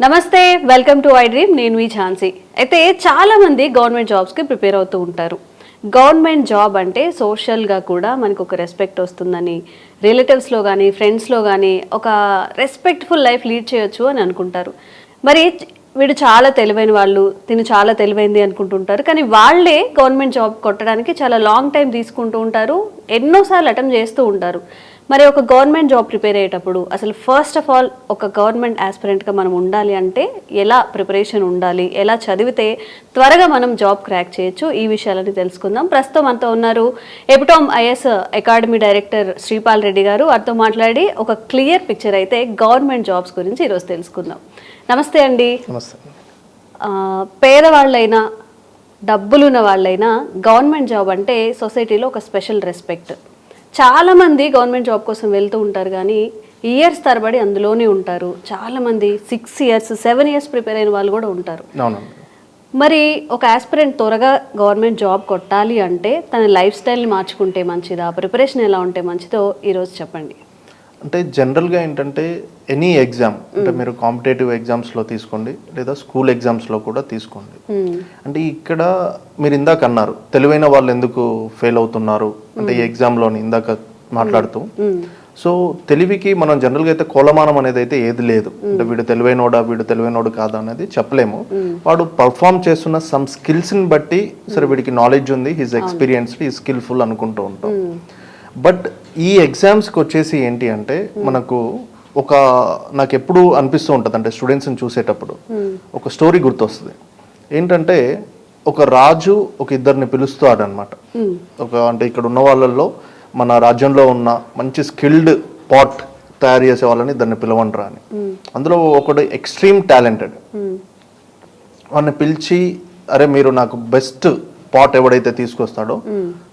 నమస్తే, welcome to I dream. నేను మీ ఝాన్సీ. అయితే చాలా మంది గవర్నమెంట్ జాబ్స్కి ప్రిపేర్ అవుతూ ఉంటారు. గవర్నమెంట్ జాబ్ అంటే సోషల్గా కూడా మనకు ఒక రెస్పెక్ట్ వస్తుందని, రిలేటివ్స్లో కానీ ఫ్రెండ్స్లో కానీ ఒక రెస్పెక్ట్ఫుల్ లైఫ్ లీడ్ చేయొచ్చు అని అనుకుంటారు. మరి వీడు చాలా తెలివైన వాళ్ళు, తిను చాలా తెలివైంది అనుకుంటుంటారు. కానీ వాళ్ళే గవర్నమెంట్ జాబ్ కొట్టడానికి చాలా లాంగ్ టైం తీసుకుంటూ ఉంటారు, ఎన్నోసార్లు అటెంప్ట్ చేస్తూ ఉంటారు. మరి ఒక గవర్నమెంట్ జాబ్ ప్రిపేర్ అయ్యేటప్పుడు అసలు ఫస్ట్ ఆఫ్ ఆల్ ఒక గవర్నమెంట్ ఆస్పిరెంట్గా మనం ఉండాలి అంటే ఎలా ప్రిపరేషన్ ఉండాలి, ఎలా చదివితే త్వరగా మనం జాబ్ క్రాక్ చేయొచ్చు, ఈ విషయాలని తెలుసుకుందాం. ప్రస్తుతం మనతో ఉన్నారు epitome IS academy director Sripal Reddy garu. వారితో మాట్లాడి ఒక క్లియర్ పిక్చర్ అయితే గవర్నమెంట్ జాబ్స్ గురించి ఈరోజు తెలుసుకుందాం. నమస్తే అండి. నమస్తే. పేదవాళ్ళైనా డబ్బులున్న వాళ్ళైనా గవర్నమెంట్ జాబ్ అంటే సొసైటీలో ఒక స్పెషల్ రెస్పెక్ట్. చాలామంది గవర్నమెంట్ జాబ్ కోసం వెళ్తూ ఉంటారు, కానీ ఇయర్స్ తరబడి అందులోనే ఉంటారు. చాలామంది 6 years 7 years ప్రిపేర్ అయిన వాళ్ళు కూడా ఉంటారు. మరి ఒక ఆస్పిరెంట్ త్వరగా గవర్నమెంట్ జాబ్ కొట్టాలి అంటే తన లైఫ్ స్టైల్ని మార్చుకుంటే మంచిదా, ప్రిపరేషన్ ఎలా ఉంటే మంచిదో ఈరోజు చెప్పండి. అంటే జనరల్గా ఏంటంటే ఎనీ ఎగ్జామ్, అంటే మీరు కాంపిటేటివ్ ఎగ్జామ్స్లో తీసుకోండి లేదా స్కూల్ ఎగ్జామ్స్లో కూడా తీసుకోండి. అంటే ఇక్కడ మీరు ఇందాక అన్నారు తెలివైన వాళ్ళు ఎందుకు ఫెయిల్ అవుతున్నారు అంటే ఈ ఎగ్జామ్లోని ఇందాక మాట్లాడుతూ. సో తెలివికి మనం జనరల్గా అయితే కొలమానం అనేది అయితే ఏది లేదు. అంటే వీడు తెలివైనోడు కాదా అనేది చెప్పలేము. వాడు పర్ఫామ్ చేస్తున్న సమ్ స్కిల్స్ని బట్టి సరే వీడికి నాలెడ్జ్ ఉంది, హీస్ ఎక్స్పీరియన్స్డ్, హీ స్కిల్ఫుల్ అనుకుంటూ ఉంటాం. బట్ ఈ ఎగ్జామ్స్కి వచ్చేసి ఏంటి అంటే మనకు నాకు ఎప్పుడు అనిపిస్తూ ఉంటుంది, అంటే స్టూడెంట్స్ని చూసేటప్పుడు ఒక స్టోరీ గుర్తొస్తుంది. ఏంటంటే ఒక రాజు ఒక ఇద్దరిని పిలుస్తాడనమాట. అంటే ఇక్కడ ఉన్న వాళ్ళల్లో మన రాజ్యంలో ఉన్న మంచి స్కిల్డ్ పాట్ తయారు చేసే వాళ్ళని ఇద్దరిని పిలవంటారా అని. అందులో ఒకడు ఎక్స్ట్రీమ్ టాలెంటెడ్. వాడిని పిలిచి అరే మీరు నాకు బెస్ట్ పాట్ ఎవడైతే తీసుకొస్తాడో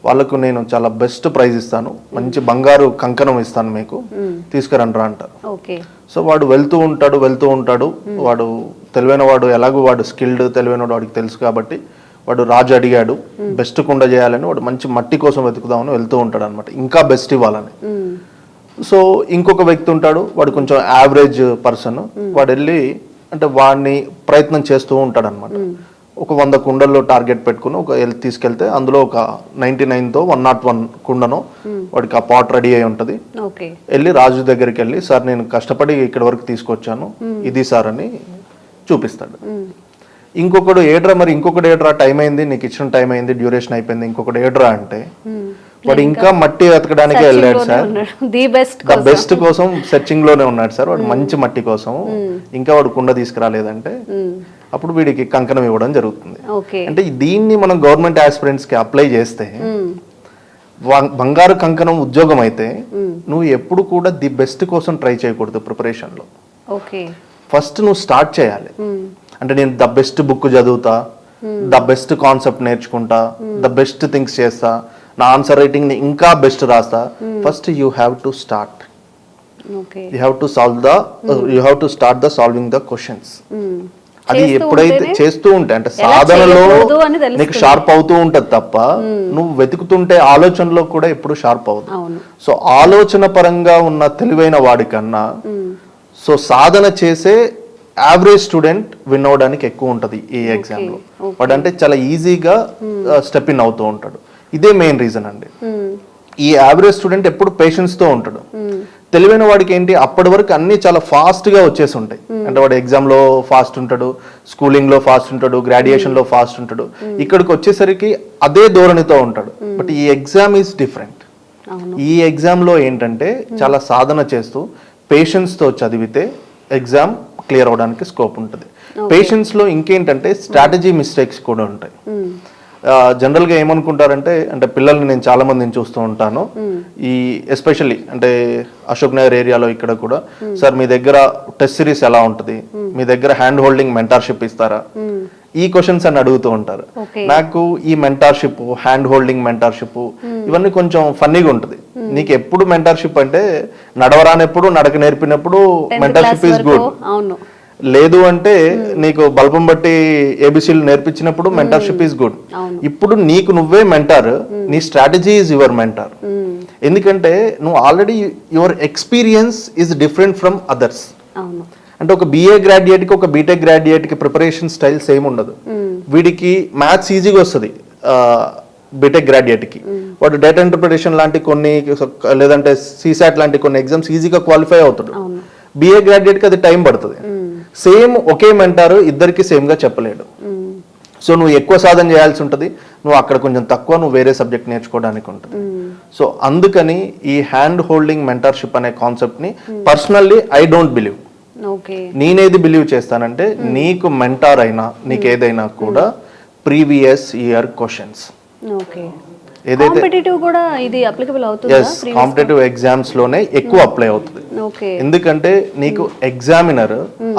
వాళ్ళకు నేను చాలా బెస్ట్ ప్రైజ్ ఇస్తాను, మంచి బంగారు కంకణం ఇస్తాను, మీకు తీసుకురండ్రా అంటారు. సో వాడు వెళ్తూ ఉంటాడు. వాడు తెలివైన వాడు, ఎలాగో వాడు స్కిల్డ్ తెలివైన వాడికి తెలుసు కాబట్టి వాడు రాజు అడిగాడు బెస్ట్ కుండ చేయాలని, వాడు మంచి మట్టి కోసం వెతుకుదామని వెళ్తూ ఉంటాడు అనమాట, ఇంకా బెస్ట్ ఇవ్వాలని. సో ఇంకొక వ్యక్తి ఉంటాడు, వాడు కొంచెం యావరేజ్ పర్సన్. వాడు వెళ్ళి అంటే వాడిని ప్రయత్నం చేస్తూ ఉంటాడు అనమాట. ఒక 100 కుండల్లో టార్గెట్ పెట్టుకుని తీసుకెళ్తే అందులో ఒక 99తో 101 కుండను వాడికి ఆ పాట్ రెడీ అయి ఉంటుంది. వెళ్ళి రాజు దగ్గరికి వెళ్ళి సార్ నేను కష్టపడి ఇక్కడి వరకు తీసుకొచ్చాను, ఇది సార్ అని చూపిస్తాడు. ఇంకొకడు ఏడ్రా టైం అయింది, నీకు ఇచ్చిన టైం అయింది, డ్యూరేషన్ అయిపోయింది, ఇంకొకడు ఏడ్రా అంటే వాడు ఇంకా మట్టి వెతకడానికి వెళ్ళాడు సార్, ద బెస్ట్ కోసం సెర్చింగ్ లోనే ఉన్నాడు సార్, వాడు మంచి మట్టి కోసం, ఇంకా వాడు కుండ తీసుకురాలేదంటే అప్పుడు వీడికి కంకణం ఇవ్వడం జరుగుతుంది. అంటే దీన్ని మనం గవర్నమెంట్ ఆస్పిరెంట్స్ కి అప్లై చేస్తే బంగారు కంకణం ఉద్యోగం అయితే నువ్వు ఎప్పుడు కూడా ది బెస్ట్ కోసం ట్రై చేయకూడదు. ప్రిపరేషన్ లో ఫస్ట్ నువ్వు స్టార్ట్ చేయాలి. అంటే నేను ద బెస్ట్ బుక్ చదువుతా, ద బెస్ట్ కాన్సెప్ట్ నేర్చుకుంటా, ద బెస్ట్ థింగ్స్ చేస్తా, నా ఆన్సర్ రైటింగ్ ని ఇంకా బెస్ట్ రాస్తా. First you have to start, you have to start the solving the questions. అది ఎప్పుడైతే చేస్తూ ఉంటే అంటే సాధనలో నీకు షార్ప్ అవుతూ ఉంటది తప్ప నువ్వు వెతుకుతుంటే ఆలోచనలో కూడా ఎప్పుడు షార్ప్ అవుతుంది. సో ఆలోచన పరంగా ఉన్న తెలివైన వాడికన్నా సో సాధన చేసే యావరేజ్ స్టూడెంట్ విన్ అవడానికి ఎక్కువ ఉంటది ఈ ఎగ్జామ్ లో. వాడు అంటే చాలా ఈజీగా స్టెప్ ఇన్ అవుతూ ఉంటాడు. ఇదే మెయిన్ రీజన్ అండి. ఈ యావరేజ్ స్టూడెంట్ ఎప్పుడు పేషెన్స్ తో ఉంటాడు. తెలివైన వాడికి ఏంటి అప్పటి వరకు అన్ని చాలా ఫాస్ట్ గా వచ్చేసి ఉంటాయి. అంటే వాడు ఎగ్జామ్ లో ఫాస్ట్ ఉంటాడు, స్కూలింగ్ లో ఫాస్ట్ ఉంటాడు, గ్రాడ్యుయేషన్ లో ఫాస్ట్ ఉంటాడు. ఇక్కడికి వచ్చేసరికి అదే ధోరణితో ఉంటాడు. బట్ ఈ ఎగ్జామ్ ఈజ్ డిఫరెంట్. ఈ ఎగ్జామ్ లో ఏంటంటే చాలా సాధన చేస్తూ పేషెన్స్ తో చదివితే ఎగ్జామ్ క్లియర్ అవడానికి స్కోప్ ఉంటుంది. పేషెన్స్ లో ఇంకేంటంటే స్ట్రాటజీ మిస్టేక్స్ కూడా ఉంటాయి. జనరల్ గా ఏమనుకుంటారంటే అంటే పిల్లల్ని నేను చాలా మందిని చూస్తూ ఉంటాను, ఈ ఎస్పెషల్లీ అంటే అశోక్ నగర్ ఏరియాలో ఇక్కడ కూడా సార్ మీ దగ్గర టెస్ట్ సిరీస్ ఎలా ఉంటుంది, మీ దగ్గర హ్యాండ్ హోల్డింగ్ మెంటార్షిప్ ఇస్తారా, ఈ క్వశ్చన్స్ అని అడుగుతూ ఉంటారు. నాకు ఈ మెంటార్షిప్, హ్యాండ్ హోల్డింగ్ మెంటార్షిప్ ఇవన్నీ కొంచెం ఫన్నీగా ఉంటుంది. నీకు ఎప్పుడు మెంటార్షిప్ అంటే నడవరానెప్పుడు నడక నేర్పినప్పుడు మెంటార్షిప్ ఈజ్ గుడ్, లేదు అంటే నీకు బల్బం బట్టి ఏబిసిలు నేర్పించినప్పుడు మెంటర్షిప్ ఈజ్ గుడ్. ఇప్పుడు నీకు నువ్వే మెంటర్, నీ స్ట్రాటజీ ఈజ్ యువర్ మెంటర్. ఎందుకంటే నువ్వు already your experience is different from others. అంటే ఒక BA గ్రాడ్యుయేట్కి ఒక బీటెక్ గ్రాడ్యుయేట్కి ప్రిపరేషన్ స్టైల్ సేమ్ ఉండదు. వీడికి మ్యాథ్స్ ఈజీగా వస్తుంది బీటెక్ గ్రాడ్యుయేట్కి, వాడు డేటా ఇంటర్ప్రిటేషన్ లాంటి కొన్ని లేదంటే CSAT లాంటి కొన్ని ఎగ్జామ్స్ ఈజీగా క్వాలిఫై అవుతాడు. BA గ్రాడ్యుయేట్కి అది టైం పడుతుంది. సేమ్ ఒకే మెంటారు ఇద్దరికి సేమ్గా చెప్పలేడు. సో నువ్వు ఎక్కువ సాధన చేయాల్సి ఉంటుంది, నువ్వు అక్కడ కొంచెం తక్కువ నువ్వు వేరే సబ్జెక్ట్ నేర్చుకోవడానికి ఉంటుంది. సో అందుకని ఈ హ్యాండ్ హోల్డింగ్ మెంటర్షిప్ అనే కాన్సెప్ట్ని పర్సనల్లీ ఐ డోంట్ బిలీవ్. నేనేది బిలీవ్ చేస్తానంటే నీకు మెంటార్ అయినా నీకు ఏదైనా కూడా ప్రీవియస్ ఇయర్ క్వశ్చన్స్ ఏదైతే కాంపిటేటివ్ ఎగ్జామ్స్ లోనే ఎక్కువ అప్లై అవుతుంది. ఎందుకంటే నీకు ఎగ్జామినర్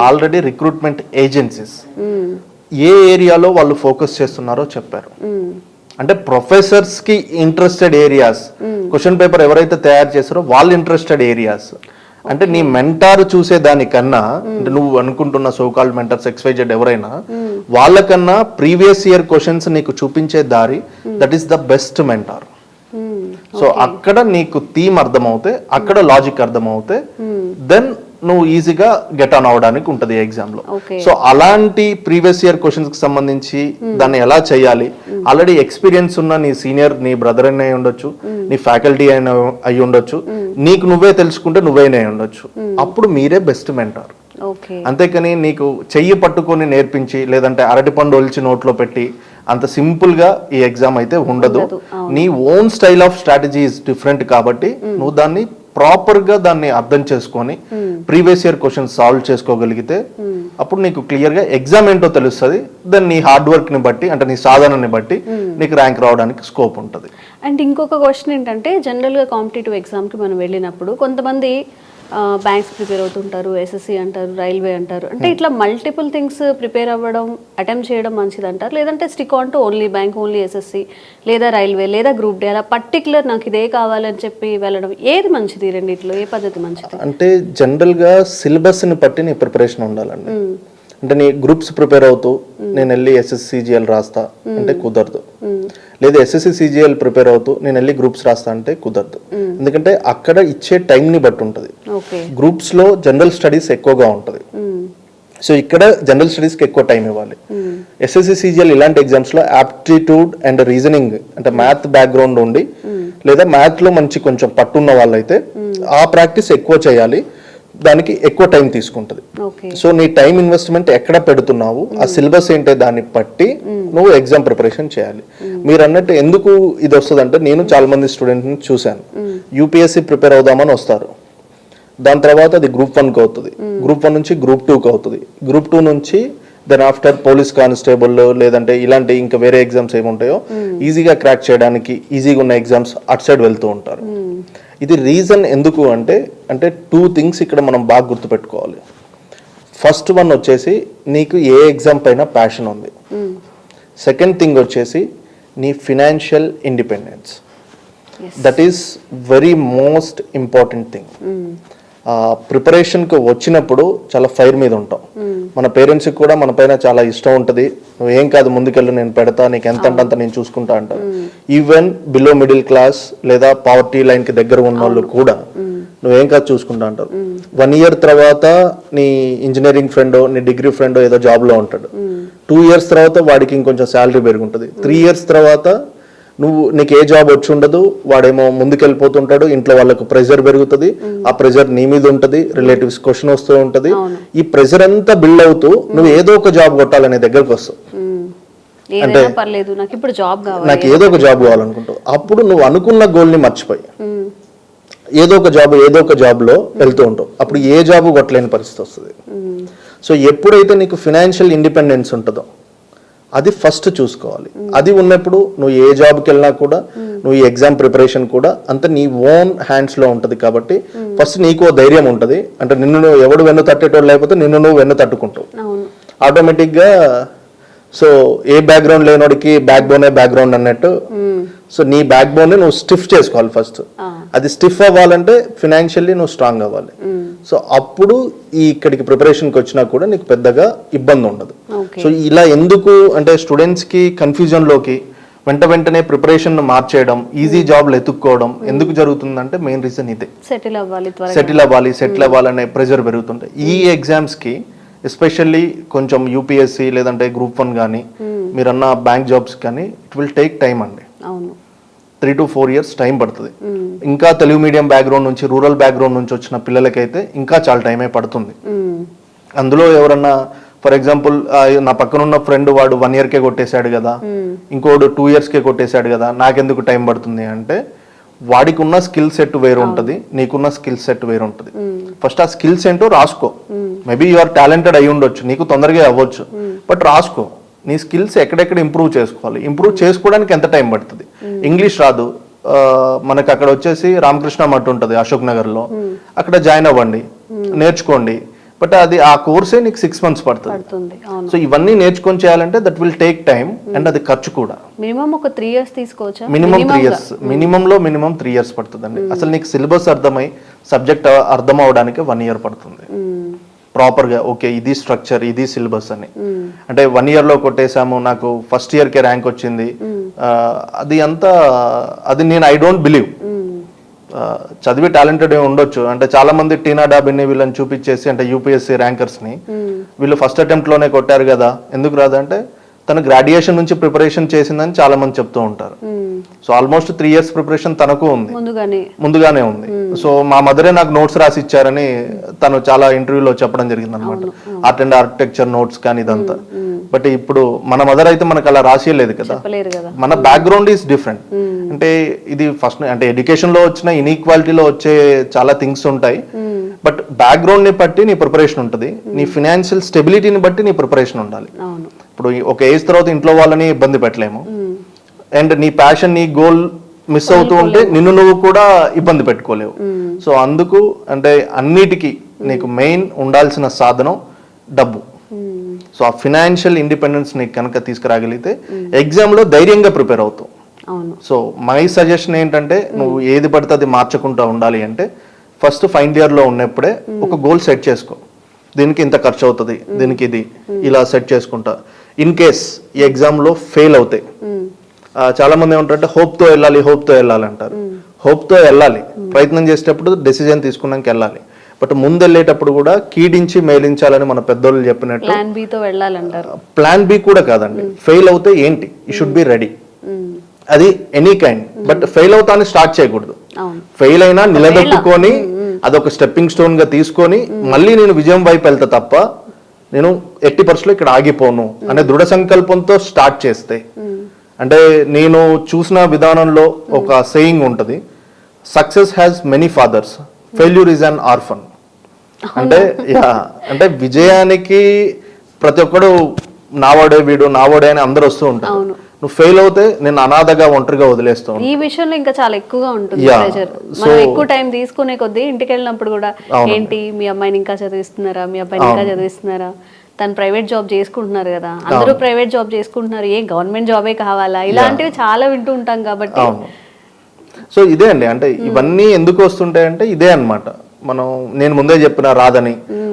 ఆల్రెడీ రిక్రూట్మెంట్ ఏజెన్సీస్ ఏ ఏరియాలో వాళ్ళు ఫోకస్ చేస్తున్నారో చెప్పారు. అంటే ప్రొఫెసర్స్ కి ఇంట్రెస్టెడ్ ఏరియాస్, క్వశ్చన్ పేపర్ ఎవరైతే తయారు చేస్తారో వాళ్ళు ఇంట్రెస్టెడ్ ఏరియాస్. అంటే నీ మెంటార్ చూసే దానికన్నా, అంటే నువ్వు అనుకుంటున్న సోకాల్డ్ మెంటర్స్ XYZ ఎవరైనా వాళ్ళకన్నా ప్రీవియస్ ఇయర్ క్వశ్చన్స్ నీకు చూపించే దారి, that is the best mentor. So అక్కడ నీకు థీమ్ అర్థమవుతే, అక్కడ లాజిక్ అర్థమవుతే, దెన్ నువ్వు ఈజీగా గెట్ ఆన్ అవడానికి ఉంటుంది ఎగ్జామ్ లో. సో అలాంటి ప్రీవియస్ ఇయర్ క్వశ్చన్స్ కి సంబంధించి దాన్ని ఎలా చేయాలి, ఆల్రెడీ ఎక్స్పీరియన్స్ ఉన్న నీ సీనియర్, నీ బ్రదర్ అయినా ఉండొచ్చు, నీ ఫ్యాకల్టీ అయినా అయి ఉండొచ్చు, నీకు నువ్వే తెలుసుకుంటే నువ్వైనా ఉండొచ్చు. అప్పుడు మీరే బెస్ట్ మెంటార్. అంతేకాని నీకు చెయ్యి పట్టుకొని నేర్పించి లేదంటే అరటిపండు ఒలిచి నోట్లో పెట్టి అంత సింపుల్ గా ఈ ఎగ్జామ్ అయితే ఉండదు. నీ own style of strategy is different కాబట్టి నువ్వు దాన్ని ప్రాపర్ గా దాన్ని అర్థం చేసుకొని ప్రీవియస్ ఇయర్ క్వశ్చన్ సాల్వ్ చేసుకోగలిగితే అప్పుడు నీకు క్లియర్ గా ఎగ్జామ్ ఏంటో తెలుస్తుంది. దెన్ నీ హార్డ్ వర్క్ ని బట్టి, అంటే నీ సాధనని బట్టి నీకు ర్యాంక్ రావడానికి స్కోప్ ఉంటుంది. అండ్ ఇంకొక క్వశ్చన్ ఏంటంటే, జనరల్ గా కాంపిటేటివ్ ఎగ్జామ్ కి మనం వెళ్ళినప్పుడు కొంతమంది బ్యాంక్స్ ప్రిపేర్ అవుతుంటారు, SSC అంటారు, రైల్వే అంటారు. అంటే ఇట్లా మల్టిపుల్ థింగ్స్ ప్రిపేర్ అవ్వడం, అటెంప్ట్ చేయడం మంచిది అంటారు, లేదంటే stick on to only bank, only SSC లేదా రైల్వే లేదా గ్రూప్ డి, అలా పర్టికులర్ నాకు ఇదే కావాలని చెప్పి వెళ్ళడం ఏది మంచిది? రెండిట్లో ఏ పద్ధతి మంచిది? అంటే జనరల్ గా సిలబస్ ని బట్టి నీ ప్రిపరేషన్ ఉండాలండి. అంటే నీ గ్రూప్స్ ప్రిపేర్ అవుతూ నేను వెళ్ళి SSC CGL రాస్తా అంటే కుదరదు. లేదా SSC CGL ప్రిపేర్ అవుతూ నేను వెళ్ళి గ్రూప్స్ రాస్తా అంటే కుదరదు. ఎందుకంటే అక్కడ ఇచ్చే టైం ని బట్టి ఉంటుంది. గ్రూప్స్ లో జనరల్ స్టడీస్ ఎక్కువగా ఉంటుంది. సో ఇక్కడ జనరల్ స్టడీస్ కి ఎక్కువ టైం ఇవ్వాలి. SSC CGL ఇలాంటి ఎగ్జామ్స్ లో ఆప్టిట్యూడ్ అండ్ రీజనింగ్ అంటే మ్యాథ్ బ్యాక్గ్రౌండ్ ఉండి లేదా మ్యాథ్ లో మంచి కొంచెం పట్టున్న వాళ్ళైతే ఆ ప్రాక్టీస్ ఎక్కువ చేయాలి. దానికి ఎక్కువ టైం తీసుకుంటుంది. సో నీ టైం ఇన్వెస్ట్మెంట్ ఎక్కడ పెడుతున్నావు, ఆ సిలబస్ ఏంటో దాన్ని బట్టి నువ్వు ఎగ్జామ్ ప్రిపరేషన్ చేయాలి. మీరు అన్నట్టు ఎందుకు ఇది వస్తుంది అంటే, నేను చాలా మంది స్టూడెంట్ని చూశాను. UPSC ప్రిపేర్ అవుదామని వస్తారు, దాని తర్వాత అది గ్రూప్ 1కి అవుతుంది, గ్రూప్ 1 నుంచి గ్రూప్ 2కి అవుతుంది, గ్రూప్ 2 నుంచి దెన్ ఆఫ్టర్ పోలీస్ కానిస్టేబుల్ లేదంటే ఇలాంటి ఇంకా వేరే ఎగ్జామ్స్ ఏముంటాయో ఈజీగా క్రాక్ చేయడానికి ఈజీగా ఉన్న ఎగ్జామ్స్ అటు సైడ్ వెళ్తూ ఉంటారు. ఇది రీజన్ ఎందుకు అంటే 2 థింగ్స్ ఇక్కడ మనం బాగా గుర్తుపెట్టుకోవాలి. ఫస్ట్ వన్ వచ్చేసి నీకు ఏ ఎగ్జామ్ పైన ప్యాషన్ ఉంది. సెకండ్ థింగ్ వచ్చేసి నీ financial independence. That is very most important thing. ప్రిపరేషన్కి వచ్చినప్పుడు చాలా ఫైర్ మీద ఉంటాం. మన పేరెంట్స్కి కూడా మన పైన చాలా ఇష్టం ఉంటుంది. నువ్వు ఏం కాదు ముందుకెళ్ళు, నేను పెడతా, నీకు ఎంత అంటే అంత నేను చూసుకుంటా అంటారు. ఈవెన్ బిలో మిడిల్ క్లాస్ లేదా పావర్టీ లైన్కి దగ్గర ఉన్న వాళ్ళు కూడా నువ్వేం కాదు చూసుకుంటా అంటారు. 1 year తర్వాత నీ ఇంజనీరింగ్ ఫ్రెండ్, నీ డిగ్రీ ఫ్రెండ్ ఏదో జాబ్లో ఉంటాడు. 2 years తర్వాత వాడికి ఇంకొంచెం శాలరీ పెరుగుంటుంది. 3 years తర్వాత నీకు ఏ జాబ్ వచ్చి ఉండదు, వాడేమో ముందుకెళ్ళిపోతుంటాడు, ఇంట్లో వాళ్ళకు ప్రెషర్ పెరుగుతుంది, ఆ ప్రెషర్ నీ మీద ఉంటుంది, రిలేటివ్స్ క్వశ్చన్ వస్తూ ఉంటుంది. ఈ ప్రెషర్ అంతా బిల్డ్ అవుతూ నువ్వు ఏదో ఒక జాబ్ కొట్టాలనే దగ్గరకు వస్తావు. అంటే నాకు ఏదో ఒక జాబ్ కావాలనుకుంటావు. అప్పుడు నువ్వు అనుకున్న గోల్ ని మర్చిపోయి ఏదో ఒక జాబ్ లో వెళ్తూ ఉంటావు. అప్పుడు ఏ జాబ్ కొట్టలేని పరిస్థితి వస్తుంది. సో ఎప్పుడైతే నీకు ఫినాన్షియల్ ఇండిపెండెన్స్ ఉంటుందో అది ఫస్ట్ చూసుకోవాలి. అది ఉన్నప్పుడు నువ్వు ఏ జాబ్కి వెళ్ళినా కూడా, నువ్వు ఈ ఎగ్జామ్ ప్రిపరేషన్ కూడా అంత నీ ఓన్ హ్యాండ్స్ లో ఉంటుంది. కాబట్టి ఫస్ట్ నీకు ధైర్యం ఉంటుంది. అంటే నిన్ను ఎవడు వెన్ను తట్టేటోడు లేకపోతే నిన్ను నువ్వు వెన్ను తట్టుకుంటావు ఆటోమేటిక్ గా. సో ఏ బ్యాక్గ్రౌండ్ లేనోడికి బ్యాక్ బోనే బ్యాక్గ్రౌండ్ అన్నట్టు. సో నీ బ్యాక్ బోన్ నువ్వు స్టిఫ్ చేసుకోవాలి ఫస్ట్. అది స్టిఫ్ అవ్వాలంటే ఫినాన్షియల్లీ నువ్వు స్ట్రాంగ్ అవ్వాలి. సో అప్పుడు ఇక్కడికి ప్రిపరేషన్కి వచ్చినా కూడా నీకు పెద్దగా ఇబ్బంది ఉండదు. సో ఇలా ఎందుకు అంటే స్టూడెంట్స్కి కన్ఫ్యూజన్లోకి వెంటనే ప్రిపరేషన్ మార్చేయడం, ఈజీ జాబ్లు ఎత్తుక్కోవడం ఎందుకు జరుగుతుందంటే మెయిన్ రీజన్ ఇదే. సెటిల్ అవ్వాలి సెటిల్ అవ్వాలనే ప్రెషర్ పెరుగుతుంటాయి. ఈ ఎగ్జామ్స్కి ఎస్పెషల్లీ కొంచెం యూపీఎస్సీ లేదంటే గ్రూప్ 1 కానీ మీరన్న బ్యాంక్ జాబ్స్ కానీ ఇట్ విల్ టేక్ టైం అండి. అవును, 3 to 4 years టైం పడుతుంది. ఇంకా తెలుగు మీడియం బ్యాక్గ్రౌండ్ నుంచి, రూరల్ బ్యాక్గ్రౌండ్ నుంచి వచ్చిన పిల్లలకైతే ఇంకా చాలా టైమే పడుతుంది. అందులో ఎవరన్నా ఫర్ ఎగ్జాంపుల్ నా పక్కన ఉన్న ఫ్రెండ్ వాడు 1 yearకే కొట్టేశాడు కదా, ఇంకోడు 2 yearsకే కొట్టేశాడు కదా, నాకెందుకు టైం పడుతుంది అంటే వాడికి ఉన్న స్కిల్ సెట్ వేరు ఉంటుంది, నీకున్న స్కిల్ సెట్ వేరు ఉంటుంది. ఫస్ట్ ఆ స్కిల్స్ ఏంటో రాసుకో. మేబీ యు ఆర్ టాలెంటెడ్ అయి ఉండొచ్చు, నీకు తొందరగా అవ్వచ్చు, బట్ రాసుకో నీ స్కిల్స్ ఎక్కడెక్కడ ఇంప్రూవ్ చేసుకోవాలి. ఇంప్రూవ్ చేసుకోవడానికి ఎంత టైం పడుతుంది. ఇంగ్లీష్ రాదు, మనకు అక్కడ వచ్చేసి రామకృష్ణ మఠ్ ఉంటుంది అశోక్ నగర్లో, అక్కడ జాయిన్ అవ్వండి, నేర్చుకోండి. బట్ అది ఆ కోర్సే నీకు 6 months పడుతుంది. సో ఇవన్నీ నేర్చుకొని చేయాలంటే that will take time and అది ఖర్చు కూడా. మినిమం ఒక 3 years తీసుకోవచ్చా? మినిమం 3 years పడుతుందండి. అసలు నీకు సిలబస్ అర్థమై సబ్జెక్ట్ అర్థం అవడానికి 1 year పడుతుంది ప్రాపర్ గా. ఓకే, ఇది స్ట్రక్చర్, ఇది సిలబస్ అని. అంటే 1 yearలో కొట్టేశాము, నాకు ఫస్ట్ ఇయర్కే ర్యాంక్ వచ్చింది, అది అంతా అది నేను ఐ డోంట్ బిలీవ్. చదివి టాలెంటెడ్ ఉండొచ్చు, అంటే చాలా మంది టీనా డాబిని వీళ్ళని చూపించేసి అంటే యూపీఎస్సీ ర్యాంకర్స్ ని వీళ్ళు ఫస్ట్ అటెంప్ట్ లోనే కొట్టారు కదా, ఎందుకు రాదంటే తను గ్రాడ్యుయేషన్ నుంచి ప్రిపరేషన్ చేసిందని చాలా మంది చెప్తూ ఉంటారు. సో ఆల్మోస్ట్ 3 years ప్రిపరేషన్ తనకు ఉంది, ముందుగానే ఉంది. సో మా మదరే నాకు నోట్స్ రాసి ఇచ్చారని తను చాలా ఇంటర్వ్యూలో చెప్పడం జరిగింది అనమాట. ఆర్ట్ అండ్ ఆర్కిటెక్చర్ నోట్స్ కానీ ఇదంతా. బట్ ఇప్పుడు మన మదర్ అయితే మనకు అలా రాసియలేదు కదా, మన బ్యాక్గ్రౌండ్ ఈస్ డిఫరెంట్. అంటే ఇది ఫస్ట్ అంటే ఎడ్యుకేషన్ లో వచ్చిన ఇన్ఈక్వాలిటీలో వచ్చే చాలా థింగ్స్ ఉంటాయి, బట్ బ్యాక్గ్రౌండ్ ని బట్టి నీ ప్రిపరేషన్ ఉంటుంది, నీ ఫినాన్షియల్ స్టెబిలిటీని బట్టి నీ ప్రిపరేషన్ ఉండాలి. ఇప్పుడు ఒక ఏజ్ తర్వాత ఇంట్లో వాళ్ళని ఇబ్బంది పెట్టలేము, అండ్ నీ ప్యాషన్, నీ గోల్ మిస్ అవుతూ ఉంటే నిన్ను నువ్వు కూడా ఇబ్బంది పెట్టుకోలేవు. సో అందుకు అంటే అన్నిటికీ నీకు మెయిన్ ఉండాల్సిన సాధనం డబ్బు. సో ఆ ఫినాన్షియల్ ఇండిపెండెన్స్ నీకు కనుక తీసుకురాగలిగితే ఎగ్జామ్ లో ధైర్యంగా ప్రిపేర్ అవుతావు. సో మై సజెషన్ ఏంటంటే నువ్వు ఏది పడితే అది మార్చకుండా ఉండాలి అంటే ఫస్ట్ ఫైనల్ ఇయర్ లో ఉన్నప్పుడే ఒక గోల్ సెట్ చేసుకో. దీనికి ఇంత ఖర్చు అవుతుంది, దీనికి ఇది ఇలా సెట్ చేసుకుంటా. ఇన్ కేస్ ఈ ఎగ్జామ్ లో ఫెయిల్ అవుతాయి, చాలా మంది ఏమంటారంటే హోప్ తో వెళ్ళాలి అంటారు. హోప్ తో వెళ్ళాలి, ప్రయత్నం చేసేటప్పుడు డెసిజన్ తీసుకున్నాక వెళ్ళాలి. బట్ ముందు వెళ్ళేటప్పుడు కూడా కీడించి మేలించాలని మన పెద్దోళ్ళు చెప్పినట్టు ప్లాన్ బి కూడా కాదండి. ఫెయిల్ అవుతే ఏంటి, యూ షుడ్ బి రెడీ. అది ఎనీ కైండ్, బట్ ఫెయిల్ అవుతాని స్టార్ట్ చేయకూడదు. ఫెయిల్ అయినా నిలబెట్టుకొని అదొక స్టెప్పింగ్ స్టోన్ గా తీసుకొని మళ్ళీ నేను విజయం వైపు వెళ్తా తప్ప నేను 80% ఇక్కడ ఆగిపోను అనే దృఢ సంకల్పంతో స్టార్ట్ చేస్తే. అంటే నేను చూసిన విధానంలో ఒక సేయింగ్ ఉంటుంది, success has many fathers, failure is an orphan. అంటే విజయానికి ప్రతి ఒక్కడు నావాడే వీడు నావాడే అని అందరు వస్తూ ఉంటారు. నువ్వు ఫెయిల్ అవుతే నేను అనాథగా ఒంటరిగా వదిలేస్తాను. ఈ విషయంలో ఇంకా చాలా ఎక్కువగా ఉంటుంది ప్రెషర్. మనం ఎక్కువ టైం తీసుకునే కొద్దీ ఇంటికి వెళ్ళినప్పుడు కూడా ఏంటి మీ అమ్మాయిని ఇంకా చదివిస్తున్నారా, మీ అబ్బాయిని ఇంకా చదివిస్తున్నారా, తను ప్రైవేట్ జాబ్ చేసుకుంటున్నారు కదా, అందరూ ప్రైవేట్ జాబ్ చేసుకుంటున్నారు, ఏ గవర్నమెంట్ జాబే కావాలా, ఇలాంటివి చాలా వింటూ ఉంటాం కాబట్టి. సో ఇదే అండి, అంటే ఇవన్నీ ఎందుకు వస్తుంటాయంటే ఇదే అన్నమాట. నేను ముందే చెప్పిన రాదని,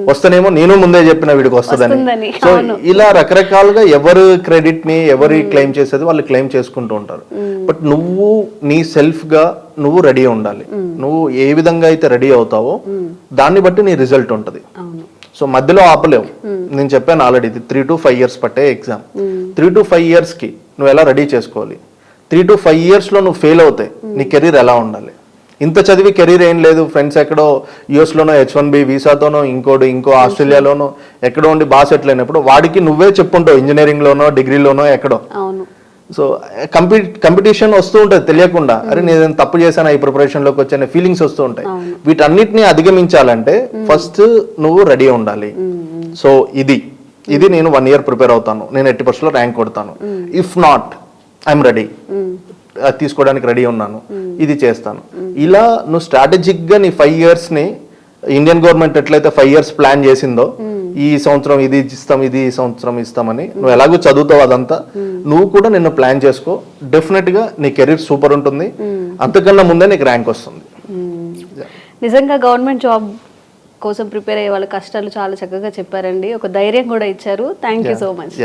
వస్తేనేమో నేను ముందే చెప్పిన వీడికి వస్తుందని. సో ఇలా రకరకాలుగా ఎవరు క్రెడిట్ ని ఎవరు క్లెయిమ్ చేసేది వాళ్ళు క్లెయిమ్ చేసుకుంటూ ఉంటారు. బట్ నువ్వు నీ సెల్ఫ్ గా నువ్వు రెడీ ఉండాలి. నువ్వు ఏ విధంగా అయితే రెడీ అవుతావో దాన్ని బట్టి నీ రిజల్ట్ ఉంటుంది. సో మధ్యలో ఆపలేవు. నేను చెప్పాను ఆల్రెడీ, ఇది 3 to 5 years పట్టే ఎగ్జామ్. 3 to 5 years కి నువ్వు ఎలా రెడీ చేసుకోవాలి, 3 to 5 years లో నువ్వు ఫెయిల్ అవుతాయి నీ కెరీర్ ఎలా ఉండాలి. ఇంత చదివి కెరీర్ ఏం లేదు, ఫ్రెండ్స్ ఎక్కడో US లోనో H1B వీసాతోనో ఇంకో ఆస్ట్రేలియాలోనో ఎక్కడో ఉండి బాగా సెటిల్ అయినప్పుడు వాడికి నువ్వే చెప్పుంటావు ఇంజనీరింగ్ లోనో డిగ్రీలోనో ఎక్కడో. సో కంపిటీషన్ వస్తూ ఉంటుంది తెలియకుండా, అరే నేను తప్పు చేశాను ఈ ప్రిపరేషన్ లోకి వచ్చే ఫీలింగ్స్ వస్తూ ఉంటాయి. వీటన్నిటిని అధిగమించాలంటే ఫస్ట్ నువ్వు రెడీ ఉండాలి. సో ఇది నేను 1 year ప్రిపేర్ అవుతాను, నేను 80% ర్యాంక్ కొడతాను, ఇఫ్ నాట్ ఐఎమ్ రెడీ, తీసుకోవడానికి రెడీ ఉన్నాను, ఇది చేస్తాను. ఇలా నువ్వు స్ట్రాటజిక్ గా నీ 5 years ని ఇండియన్ గవర్నమెంట్ ఎట్లయితే 5 years ప్లాన్ చేసిందో, ఈ సంవత్సరం ఇది ఇస్తాం, ఇది ఈ సంవత్సరం ఇస్తామని, నువ్వు ఎలాగో చదువుతావు అదంతా, నువ్వు కూడా నిన్ను ప్లాన్ చేసుకో. డెఫినెట్ గా నీ కెరీర్ సూపర్ ఉంటుంది, అంతకన్నా ముందే నీకు ర్యాంక్ వస్తుంది. నిజంగా గవర్నమెంట్ జాబ్ కోసం ప్రిపేర్ అయ్యే వాళ్ళ కష్టాలు చాలా చక్కగా చెప్పారండి, ఒక ధైర్యం కూడా ఇచ్చారు. Thank you so much.